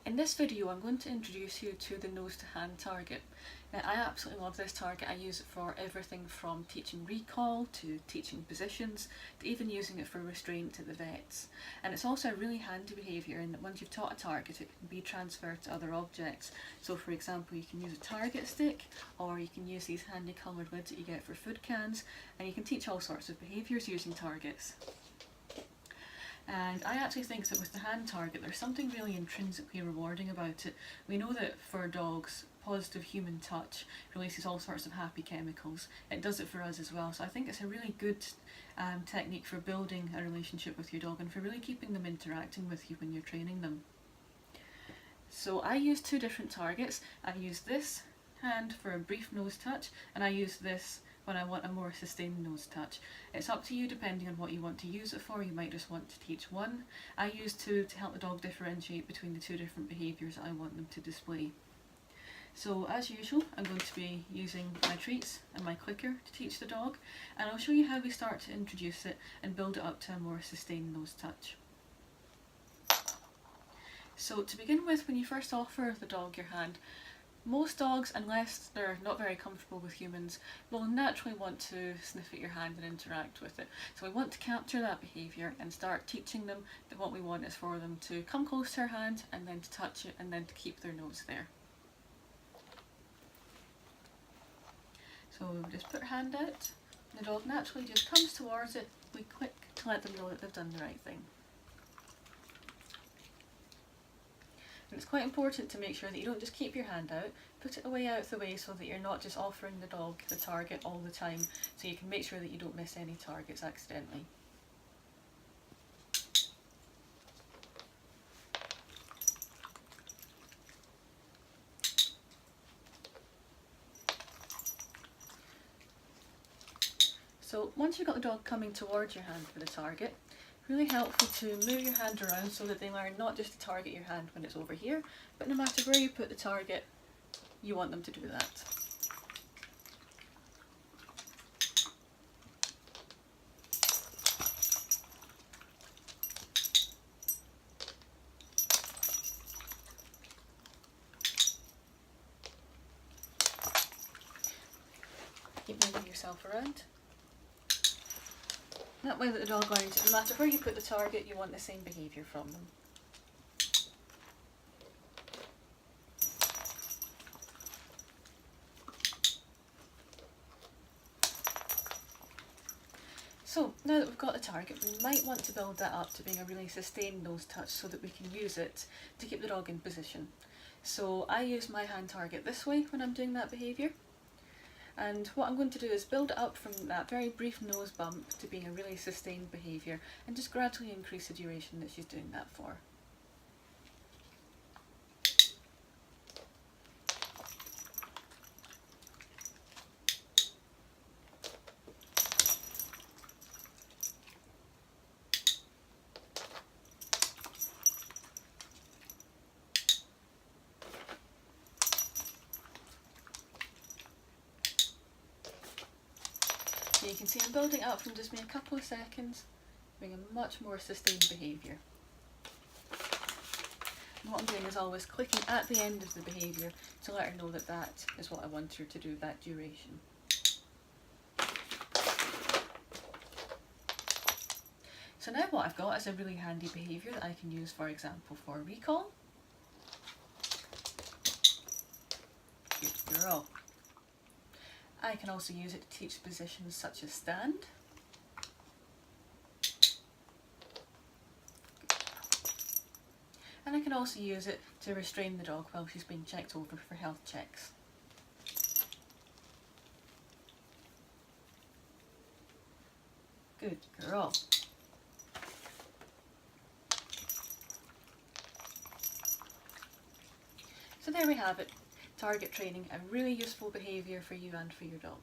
In this video I'm going to introduce you to the nose to hand target. Now, I absolutely love this target. I use it for everything from teaching recall to teaching positions to even using it for restraint at the vets. And it's also a really handy behaviour in that once you've taught a target it can be transferred to other objects. So for example you can use a target stick, or you can use these handy coloured lids that you get for food cans, and you can teach all sorts of behaviours using targets. And I actually think that with the hand target there's something really intrinsically rewarding about it. We know that for dogs, positive human touch releases all sorts of happy chemicals. It does it for us as well, so I think it's a really good technique for building a relationship with your dog and for really keeping them interacting with you when you're training them. So I use two different targets. I use this hand for a brief nose touch, and I use this when I want a more sustained nose touch. It's up to you depending on what you want to use it for. You might just want to teach one. I use two to help the dog differentiate between the two different behaviours I want them to display. So as usual I'm going to be using my treats and my clicker to teach the dog, and I'll show you how we start to introduce it and build it up to a more sustained nose touch. So to begin with, when you first offer the dog your hand, most dogs, unless they're not very comfortable with humans, will naturally want to sniff at your hand and interact with it. So we want to capture that behaviour and start teaching them that what we want is for them to come close to our hand and then to touch it and then to keep their nose there. So we just put our hand out, the dog naturally just comes towards it, we click to let them know that they've done the right thing. And it's quite important to make sure that you don't just keep your hand out, put it away out of the way so that you're not just offering the dog the target all the time, so you can make sure that you don't miss any targets accidentally. So once you've got the dog coming towards your hand for the target, really helpful to move your hand around so that they learn not just to target your hand when it's over here, but no matter where you put the target, you want them to do that. Keep moving yourself around. That way that the dog learns, no matter where you put the target, you want the same behaviour from them. So now that we've got the target, we might want to build that up to being a really sustained nose touch so that we can use it to keep the dog in position. So I use my hand target this way when I'm doing that behaviour. And what I'm going to do is build it up from that very brief nose bump to being a really sustained behaviour and just gradually increase the duration that she's doing that for. So you can see I'm building up from just being a couple of seconds, being a much more sustained behaviour. And what I'm doing is always clicking at the end of the behaviour to let her know that that is what I want her to do, that duration. So now what I've got is a really handy behaviour that I can use, for example, for recall. Good girl. I can also use it to teach positions such as stand. And I can also use it to restrain the dog while she's being checked over for health checks. Good girl. So there we have it. Target training, a really useful behaviour for you and for your dog.